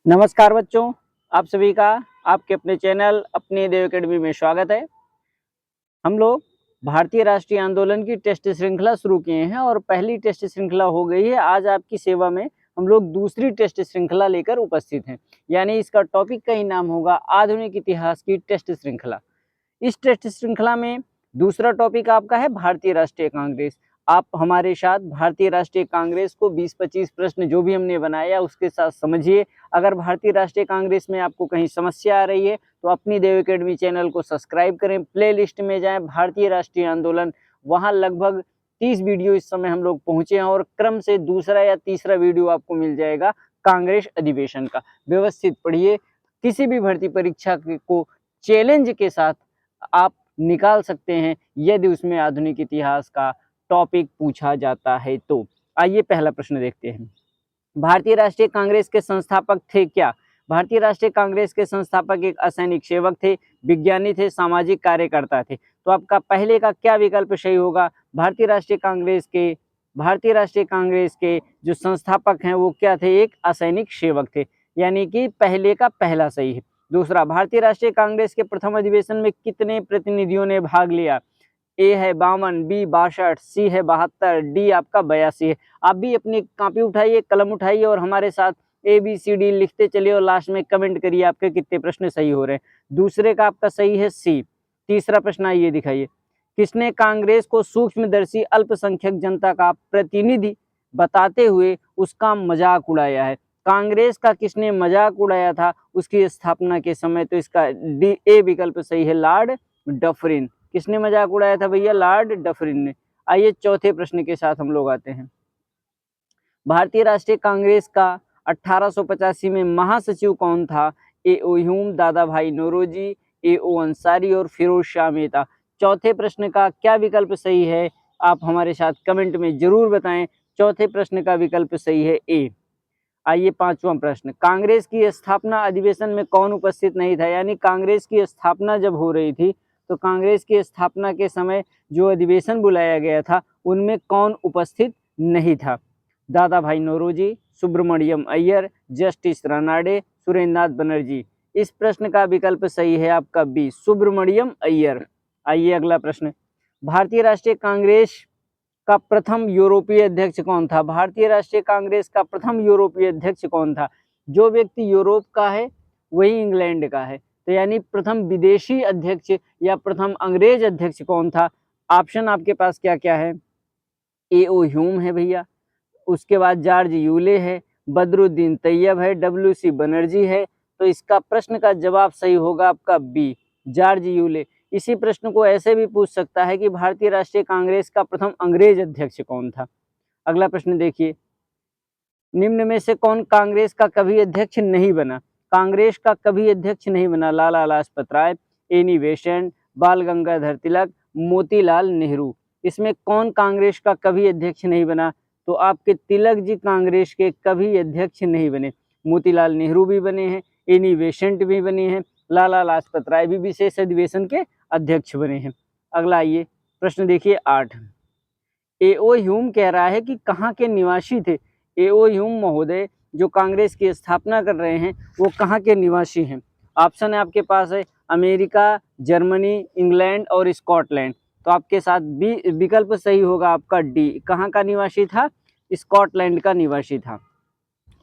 नमस्कार बच्चों, आप सभी का आपके अपने चैनल अपनी देव अकेडमी में स्वागत है। हम लोग भारतीय राष्ट्रीय आंदोलन की टेस्ट श्रृंखला शुरू किए हैं और पहली टेस्ट श्रृंखला हो गई है। आज आपकी सेवा में हम लोग दूसरी टेस्ट श्रृंखला लेकर उपस्थित हैं, यानी इसका टॉपिक का ही नाम होगा आधुनिक इतिहास की टेस्ट श्रृंखला। इस टेस्ट श्रृंखला में दूसरा टॉपिक आपका है भारतीय राष्ट्रीय कांग्रेस। आप हमारे साथ भारतीय राष्ट्रीय कांग्रेस को 20-25 प्रश्न जो भी हमने बनाया उसके साथ समझिए। अगर भारतीय राष्ट्रीय कांग्रेस में आपको कहीं समस्या आ रही है तो अपनी देव अकेडमी चैनल को सब्सक्राइब करें, प्लेलिस्ट में जाएं भारतीय राष्ट्रीय आंदोलन, वहां लगभग 30 वीडियो इस समय हम लोग पहुंचे हैं और क्रम से दूसरा या तीसरा वीडियो आपको मिल जाएगा कांग्रेस अधिवेशन का। व्यवस्थित पढ़िए, किसी भी भर्ती परीक्षा को चैलेंज के साथ आप निकाल सकते हैं यदि उसमें आधुनिक इतिहास का टॉपिक पूछा जाता है तो। आइए पहला प्रश्न देखते हैं। भारतीय राष्ट्रीय कांग्रेस के संस्थापक थे क्या? भारतीय राष्ट्रीय कांग्रेस के संस्थापक एक असैनिक सेवक थे, विज्ञानी थे, सामाजिक कार्यकर्ता थे। तो आपका पहले का क्या विकल्प सही होगा? भारतीय राष्ट्रीय कांग्रेस के जो संस्थापक हैं वो क्या थे? एक असैनिक सेवक थे, यानी कि पहले का पहला सही है। दूसरा, भारतीय राष्ट्रीय कांग्रेस के प्रथम अधिवेशन में कितने प्रतिनिधियों ने भाग लिया? ए है 52, बी 62, सी है 72, डी आपका 82 है। आप भी अपनी कॉपी उठाइए, कलम उठाइए और हमारे साथ ABCD लिखते चलिए और लास्ट में कमेंट करिए आपके कितने प्रश्न सही हो रहे हैं। दूसरे का आपका सही है सी। तीसरा प्रश्न आइए दिखाइए। किसने कांग्रेस को सूक्ष्मदर्शी अल्पसंख्यक जनता का प्रतिनिधि बताते हुए उसका मजाक उड़ाया है? कांग्रेस का किसने मजाक उड़ाया था उसकी स्थापना के समय? तो इसका डी ए विकल्प सही है, लॉर्ड डफरिन। किसने मजाक उड़ाया था भैया? लॉर्ड डफरिन ने। आइए चौथे प्रश्न के साथ हम लोग आते हैं। भारतीय राष्ट्रीय कांग्रेस का 1885 में महासचिव कौन था? A.O. ह्यूम, दादा भाई नौरोजी, A.O. अंसारी और फिरोज शाह मेहता। चौथे प्रश्न का क्या विकल्प सही है? आप हमारे साथ कमेंट में जरूर बताएं। चौथे प्रश्न का विकल्प सही है ए। आइए पांचवा प्रश्न। कांग्रेस की स्थापना अधिवेशन में कौन उपस्थित नहीं था? यानी कांग्रेस की स्थापना जब हो रही थी तो कांग्रेस की स्थापना के समय जो अधिवेशन बुलाया गया था उनमें कौन उपस्थित नहीं था? दादा भाई नौरोजी, सुब्रमण्यम अय्यर, जस्टिस रानाडे, सुरेंद्रनाथ बनर्जी। इस प्रश्न का विकल्प सही है आपका बी, सुब्रमण्यम अय्यर। आइए अगला प्रश्न। भारतीय राष्ट्रीय कांग्रेस का प्रथम यूरोपीय अध्यक्ष कौन था? भारतीय राष्ट्रीय कांग्रेस का प्रथम यूरोपीय अध्यक्ष कौन था? जो व्यक्ति यूरोप का है वही इंग्लैंड का है, तो यानी प्रथम विदेशी अध्यक्ष या प्रथम अंग्रेज अध्यक्ष कौन था? ऑप्शन आपके पास क्या क्या है? A.O. ह्यूम है भैया, उसके बाद जॉर्ज यूले है, बदरुद्दीन तैयब है, WC बनर्जी है। तो इसका प्रश्न का जवाब सही होगा आपका बी, जॉर्ज यूले। इसी प्रश्न को ऐसे भी पूछ सकता है कि भारतीय राष्ट्रीय कांग्रेस का प्रथम अंग्रेज अध्यक्ष कौन था? अगला प्रश्न देखिए। निम्न में से कौन कांग्रेस का कभी अध्यक्ष नहीं बना? कांग्रेस का कभी अध्यक्ष नहीं बना? लाला लाजपत राय, एनी बेसेंट, बाल गंगाधर तिलक, मोतीलाल नेहरू। इसमें कौन कांग्रेस का कभी अध्यक्ष नहीं बना? तो आपके तिलक जी कांग्रेस के कभी अध्यक्ष नहीं बने। मोतीलाल नेहरू भी बने हैं, एनी बेसेंट भी बने हैं, लाला लाजपत राय भी विशेष अधिवेशन के अध्यक्ष बने हैं। अगला आइए प्रश्न देखिए 8। A.O. ह्यूम कह रहा है कि कहाँ के निवासी थे? A.O. ह्यूम महोदय जो कांग्रेस की स्थापना कर रहे हैं वो कहाँ के निवासी हैं? ऑप्शन है आपके पास है अमेरिका, जर्मनी, इंग्लैंड और स्कॉटलैंड। तो आपके साथ बी विकल्प सही होगा आपका डी। कहाँ का निवासी था? स्कॉटलैंड का निवासी था।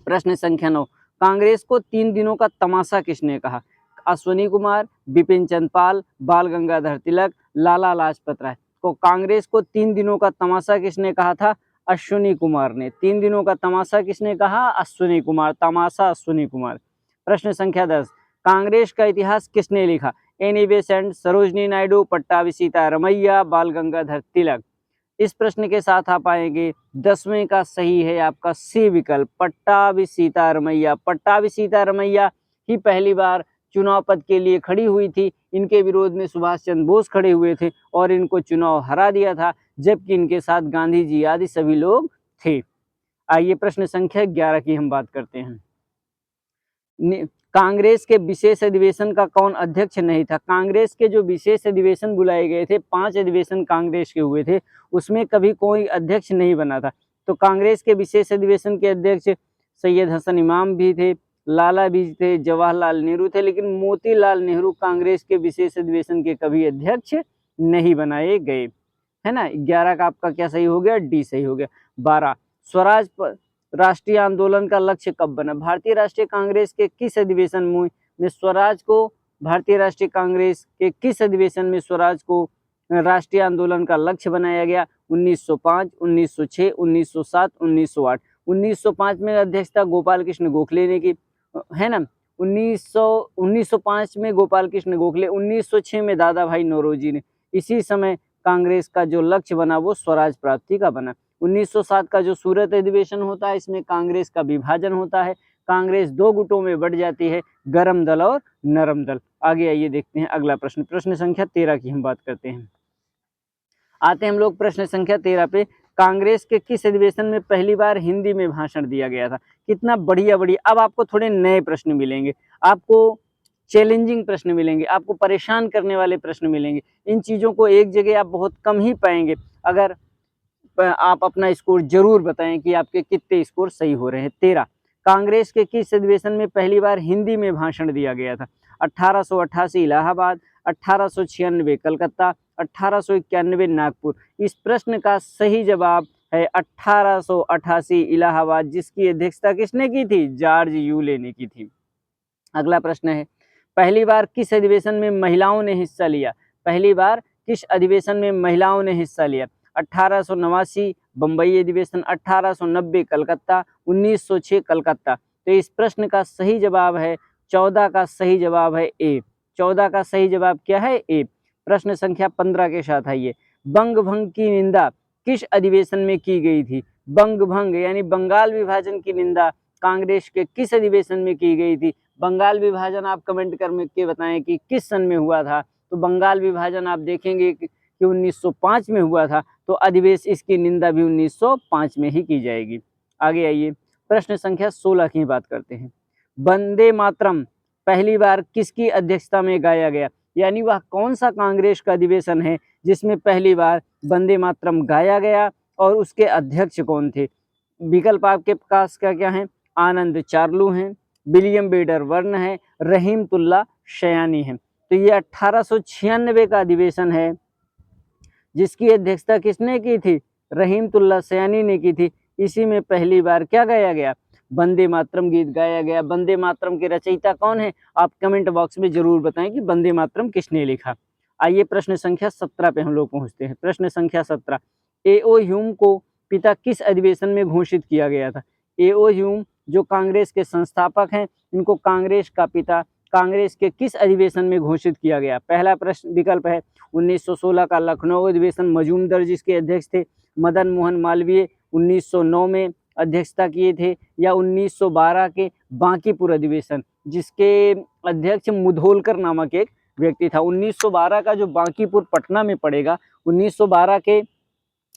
प्रश्न संख्या 9। कांग्रेस को 3 दिनों का तमाशा किसने कहा? अश्वनी कुमार, बिपिन चंद्र पाल, बाल गंगाधर तिलक, लाला लाजपत राय। तो कांग्रेस को 3 दिनों का तमाशा किसने कहा था? अश्विनी कुमार ने। 3 दिनों का तमाशा किसने कहा? अश्विनी कुमार। तमाशा अश्विनी कुमार। प्रश्न संख्या 10। कांग्रेस का इतिहास किसने लिखा? एनी बेसेंट, सरोजनी नायडू, पट्टाभी सीतारमैया, बाल गंगाधर तिलक। इस प्रश्न के साथ आप आएंगे 10वें का सही है आपका सी विकल्प, पट्टाभी सीतारमैया। पट्टाभी सीतारमैया ही पहली बार चुनाव पद के लिए खड़ी हुई थी। इनके विरोध में सुभाष चंद्र बोस खड़े हुए थे और इनको चुनाव हरा दिया था, जबकि इनके साथ गांधी जी आदि सभी लोग थे। आइए प्रश्न संख्या 11 की हम बात करते हैं। कांग्रेस के विशेष अधिवेशन का कौन अध्यक्ष नहीं था? कांग्रेस के जो विशेष अधिवेशन बुलाए गए थे, 5 अधिवेशन कांग्रेस के हुए थे, उसमें कभी कोई अध्यक्ष नहीं बना था। तो कांग्रेस के विशेष अधिवेशन के अध्यक्ष सैयद हसन इमाम भी थे, लाला भी थे, जवाहरलाल नेहरू थे, लेकिन मोतीलाल नेहरू कांग्रेस के विशेष अधिवेशन के कभी अध्यक्ष नहीं बनाए गए, है ना। 11 का आपका क्या सही हो गया, डी सही हो गया। 12 स्वराज राष्ट्रीय आंदोलन का लक्ष्य कब बना? भारतीय राष्ट्रीय कांग्रेस के किस अधिवेशन में स्वराज को भारतीय राष्ट्रीय कांग्रेस के किस अधिवेशन में स्वराज को राष्ट्रीय आंदोलन का लक्ष्य बनाया गया? 1905, 1906, 1907, 1908। 1905 में अध्यक्षता गोपाल कृष्ण गोखले ने की, है ना। 1905 में गोपाल कृष्ण गोखले, 1906 में दादा भाई नौरोजी ने। इसी समय कांग्रेस का जो लक्ष्य बना वो स्वराज प्राप्ति का बना। 1907 का जो सूरत अधिवेशन होता है, इसमें कांग्रेस का विभाजन होता है, कांग्रेस दो गुटों में बढ़ जाती है, गरम दल और नरम दल। आगे आइए देखते हैं अगला प्रश्न, प्रश्न संख्या 13 की हम बात करते हैं। आते हैं हम लोग प्रश्न संख्या 13 पे। कांग्रेस के किस अधिवेशन में पहली बार हिंदी में भाषण दिया गया था? कितना बढ़िया बढ़िया। अब आपको थोड़े नए प्रश्न मिलेंगे, आपको चैलेंजिंग प्रश्न मिलेंगे, आपको परेशान करने वाले प्रश्न मिलेंगे। इन चीज़ों को एक जगह आप बहुत कम ही पाएंगे। अगर आप अपना स्कोर जरूर बताएं कि आपके कितने स्कोर सही हो रहे हैं। 13 कांग्रेस के किस अधिवेशन में पहली बार हिंदी में भाषण दिया गया था? 1888 इलाहाबाद, 1896 कलकत्ता, 1891 नागपुर। इस प्रश्न का सही जवाब है 1888 इलाहाबाद, जिसकी अध्यक्षता किसने की थी? जॉर्ज यूले ने की थी। अगला प्रश्न है, पहली बार किस अधिवेशन में महिलाओं ने हिस्सा लिया? पहली बार किस अधिवेशन में महिलाओं ने हिस्सा लिया? 1889 बम्बई अधिवेशन, 1890 कलकत्ता, 1906 कलकत्ता। तो इस प्रश्न का सही जवाब है 14 का सही जवाब है ए। 14 का सही जवाब क्या है? ए। प्रश्न संख्या 15 के साथ आइए। बंग भंग की निंदा किस अधिवेशन में की गई थी? बंग भंग यानी बंगाल विभाजन की निंदा कांग्रेस के किस अधिवेशन में की गई थी? बंगाल विभाजन आप कमेंट करके बताएं कि किस सन में हुआ था। तो बंगाल विभाजन आप देखेंगे कि 1905 में हुआ था, तो अधिवेश इसकी निंदा भी 1905 में ही की जाएगी। आगे आइए, प्रश्न संख्या 16 की बात करते हैं। वंदे मातरम पहली बार किसकी अध्यक्षता में गाया गया? यानी वह कौन सा कांग्रेस का अधिवेशन है जिसमें पहली बार वंदे मातरम गाया गया और उसके अध्यक्ष कौन थे? विकल्प आपके पास क्या क्या है? आनंद चार्लू हैं, विलियम बेडर वर्न है, रहीमतुल्ला शयानी है। तो ये 1896 का अधिवेशन है जिसकी अध्यक्षता किसने की थी? रहीमतुल्ला शयानी ने की थी। इसी में पहली बार क्या गाया गया? वंदे मातरम गीत गाया गया। वंदे मातरम के रचयिता कौन है? आप कमेंट बॉक्स में जरूर बताएं कि वंदे मातरम किसने लिखा। आइए प्रश्न संख्या 17 पे हम लोग पहुंचते हैं। प्रश्न संख्या 17, एओ ह्यूम को पिता किस अधिवेशन में घोषित किया गया था? एओ ह्यूम जो कांग्रेस के संस्थापक हैं, इनको कांग्रेस का पिता कांग्रेस के किस अधिवेशन में घोषित किया गया? पहला प्रश्न विकल्प है 1916 का लखनऊ अधिवेशन, मजूमदार जिसके अध्यक्ष थे मदन मोहन मालवीय 1909 में अध्यक्षता किए थे, या 1912 के बांकीपुर अधिवेशन जिसके अध्यक्ष मुधोलकर नामक एक व्यक्ति था। 1912 का जो बांकीपुर पटना में पड़ेगा, 1912 के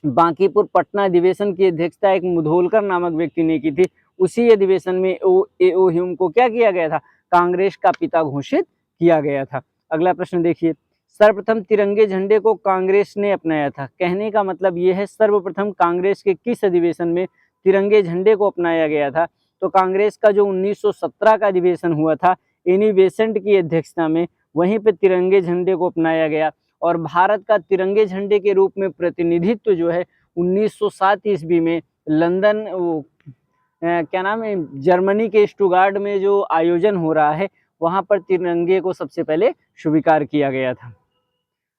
बांकीपुर पटना अधिवेशन की अध्यक्षता एक मुधोलकर नामक व्यक्ति ने की थी। उसी अधिवेशन में एओ ह्यूम को क्या किया गया था? कांग्रेस का पिता घोषित किया गया था। अगला प्रश्न देखिए, सर्वप्रथम तिरंगे झंडे को कांग्रेस ने अपनाया था। कहने का मतलब ये है सर्वप्रथम कांग्रेस के किस अधिवेशन में तिरंगे झंडे को अपनाया गया था? तो कांग्रेस का जो 1917 का अधिवेशन हुआ था, एनी बेसेंट की अध्यक्षता में, वहीं पे तिरंगे झंडे को अपनाया गया। और भारत का तिरंगे झंडे के रूप में प्रतिनिधित्व जो है 1907 ईस्वी में लंदन क्या नाम है, जर्मनी के स्टुटगार्ट में जो आयोजन हो रहा है, वहां पर तिरंगे को सबसे पहले स्वीकार किया गया था।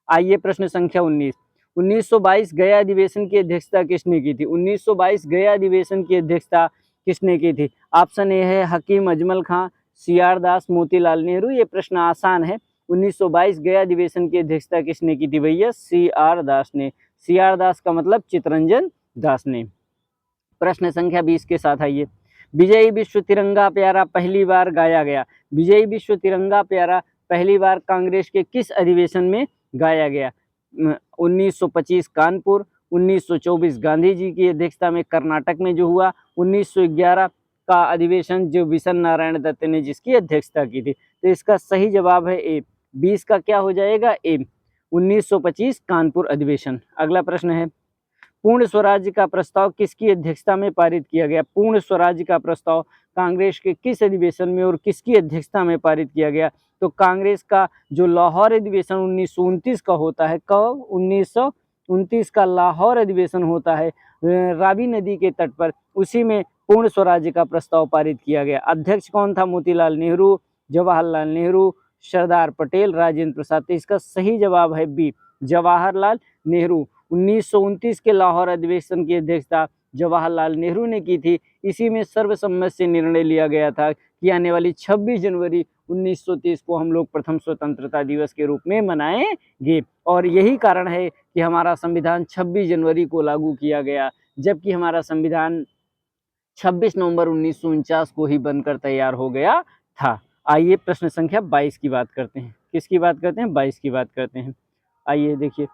आइए प्रश्न संख्या 19, 1922 गया अधिवेशन की अध्यक्षता किसने की थी? 1922 गया अधिवेशन की अध्यक्षता किसने की थी? ऑप्शन ए है हकीम अजमल खां, सीआर दास, मोतीलाल नेहरू। ये प्रश्न आसान है। 1922 गया अधिवेशन की अध्यक्षता किसने की थी भैया? सीआर दास ने। सीआर दास का मतलब चितरंजन दास ने। प्रश्न संख्या 20 के साथ आइए, विजयी विश्व तिरंगा प्यारा पहली बार गाया गया। विजयी विश्व तिरंगा प्यारा पहली बार कांग्रेस के किस अधिवेशन में गाया गया? 1925 कानपुर, 1924 गांधी जी की अध्यक्षता में कर्नाटक में जो हुआ, 1911 का अधिवेशन जो विशन नारायण दत्त ने जिसकी अध्यक्षता की थी। तो इसका सही जवाब है ए। 20 का क्या हो जाएगा? ए। 1925 कानपुर अधिवेशन। अगला प्रश्न है, पूर्ण स्वराज्य का प्रस्ताव किसकी अध्यक्षता में पारित किया गया? पूर्ण स्वराज्य का प्रस्ताव कांग्रेस के किस अधिवेशन में और किसकी अध्यक्षता में पारित किया गया? तो कांग्रेस का जो लाहौर अधिवेशन 1929 का होता है, कब? 1929 का लाहौर अधिवेशन होता है रावी नदी के तट पर, उसी में पूर्ण स्वराज्य का प्रस्ताव पारित किया गया। अध्यक्ष कौन था? मोतीलाल नेहरू, जवाहरलाल नेहरू, सरदार पटेल, राजेंद्र प्रसाद। तो इसका सही जवाब है बी, जवाहरलाल नेहरू। 1929 के लाहौर अधिवेशन की अध्यक्षता जवाहरलाल नेहरू ने की थी। इसी में सर्वसम्मत से निर्णय लिया गया था कि आने वाली 26 जनवरी 1930 को हम लोग प्रथम स्वतंत्रता दिवस के रूप में मनाएंगे। और यही कारण है कि हमारा संविधान 26 जनवरी को लागू किया गया, जबकि हमारा संविधान 26 नवंबर 1949 को ही बनकर तैयार हो गया था। आइए प्रश्न संख्या 22 की बात करते हैं। किसकी बात करते हैं? 22 की बात करते हैं। आइए देखिए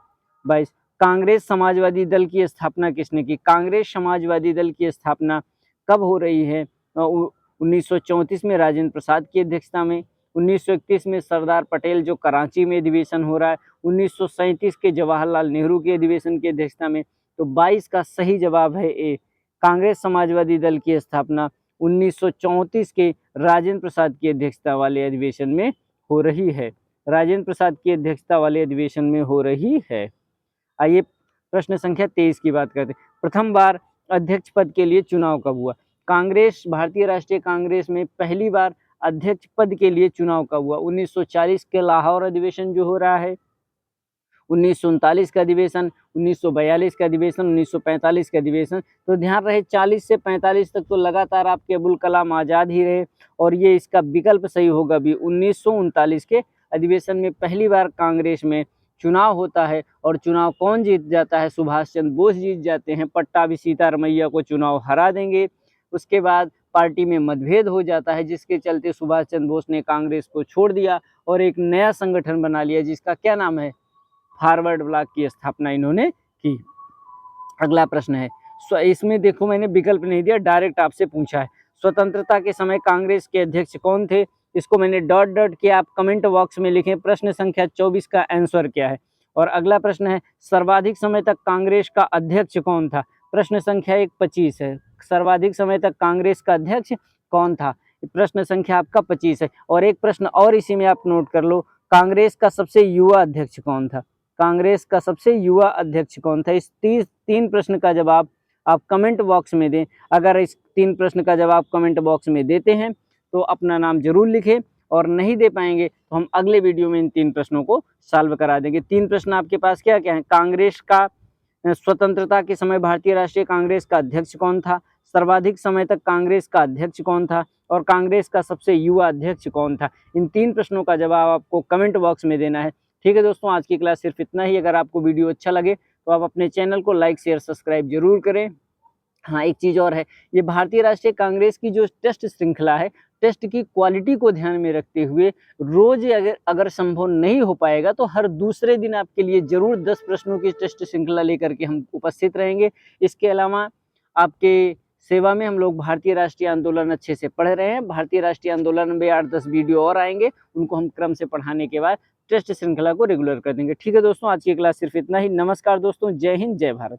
22, कांग्रेस समाजवादी दल की स्थापना किसने की? कांग्रेस समाजवादी दल की स्थापना कब हो रही है? 1934 में राजेंद्र प्रसाद की अध्यक्षता में, 1931 में सरदार पटेल जो कराची में अधिवेशन हो रहा है, 1937 के जवाहरलाल नेहरू के अधिवेशन की अध्यक्षता में। तो 22 का सही जवाब है ए, कांग्रेस समाजवादी दल की स्थापना 1934 के राजेंद्र प्रसाद की अध्यक्षता वाले अधिवेशन में हो रही है। राजेंद्र प्रसाद की अध्यक्षता वाले अधिवेशन में हो रही है। आइए प्रश्न संख्या 23 की बात करते हैं। प्रथम बार अध्यक्ष पद के लिए चुनाव कब हुआ? कांग्रेस, भारतीय राष्ट्रीय कांग्रेस में पहली बार अध्यक्ष पद के लिए चुनाव कब हुआ? 1940 के लाहौर अधिवेशन जो हो रहा है, 1939 का अधिवेशन, 1942 का अधिवेशन, 1945 का अधिवेशन। तो ध्यान रहे 40 से 45 तक तो लगातार आपके अबुल कलाम आज़ाद ही रहे, और ये इसका विकल्प सही होगा भी। 1939 के अधिवेशन में पहली बार कांग्रेस में चुनाव होता है, और चुनाव कौन जीत जाता है? सुभाष चंद्र बोस जीत जाते हैं। पट्टाभी सीतारमैया को चुनाव हरा देंगे। उसके बाद पार्टी में मतभेद हो जाता है, जिसके चलते सुभाष चंद्र बोस ने कांग्रेस को छोड़ दिया और एक नया संगठन बना लिया, जिसका क्या नाम है? फॉरवर्ड ब्लॉक की स्थापना इन्होंने की। अगला प्रश्न है, इसमें देखो मैंने विकल्प नहीं दिया, डायरेक्ट आपसे पूछा है। स्वतंत्रता के समय कांग्रेस के अध्यक्ष कौन थे? इसको मैंने डॉट डॉट किया, आप कमेंट बॉक्स में लिखें प्रश्न संख्या 24 का आंसर क्या है। और अगला प्रश्न है, सर्वाधिक समय तक कांग्रेस का अध्यक्ष कौन था? प्रश्न संख्या 25 है, सर्वाधिक समय तक कांग्रेस का अध्यक्ष कौन था? प्रश्न संख्या आपका 25 है। और एक प्रश्न और इसी में आप नोट कर लो, कांग्रेस का सबसे युवा अध्यक्ष कौन था? कांग्रेस का सबसे युवा अध्यक्ष कौन था? इस तीन प्रश्न का जवाब आप कमेंट बॉक्स में दें। अगर इस 3 प्रश्न का जवाब कमेंट बॉक्स में देते हैं तो अपना नाम जरूर लिखें, और नहीं दे पाएंगे तो हम अगले वीडियो में इन 3 प्रश्नों को सॉल्व करा देंगे। 3 प्रश्न आपके पास क्या क्या है? कांग्रेस का स्वतंत्रता के समय भारतीय राष्ट्रीय कांग्रेस का अध्यक्ष कौन था? सर्वाधिक समय तक कांग्रेस का अध्यक्ष कौन था? और कांग्रेस का सबसे युवा अध्यक्ष कौन था? इन 3 प्रश्नों का जवाब आपको कमेंट बॉक्स में देना है। ठीक है दोस्तों, आज की क्लास सिर्फ इतना ही। अगर आपको वीडियो अच्छा लगे तो आप अपने चैनल को लाइक शेयर सब्सक्राइब जरूर करें। हाँ, एक चीज़ और है, ये भारतीय राष्ट्रीय कांग्रेस की जो टेस्ट श्रृंखला है, टेस्ट की क्वालिटी को ध्यान में रखते हुए रोज अगर संभव नहीं हो पाएगा तो हर दूसरे दिन आपके लिए जरूर 10 प्रश्नों की टेस्ट श्रृंखला लेकर के हम उपस्थित रहेंगे। इसके अलावा आपके सेवा में हम लोग भारतीय राष्ट्रीय आंदोलन अच्छे से पढ़ रहे हैं। भारतीय राष्ट्रीय आंदोलन में 8-10 वीडियो और आएंगे, उनको हम क्रम से पढ़ाने के बाद टेस्ट श्रृंखला को रेगुलर कर देंगे। ठीक है दोस्तों, आज की क्लास सिर्फ इतना ही। नमस्कार दोस्तों, जय हिंद, जय भारत।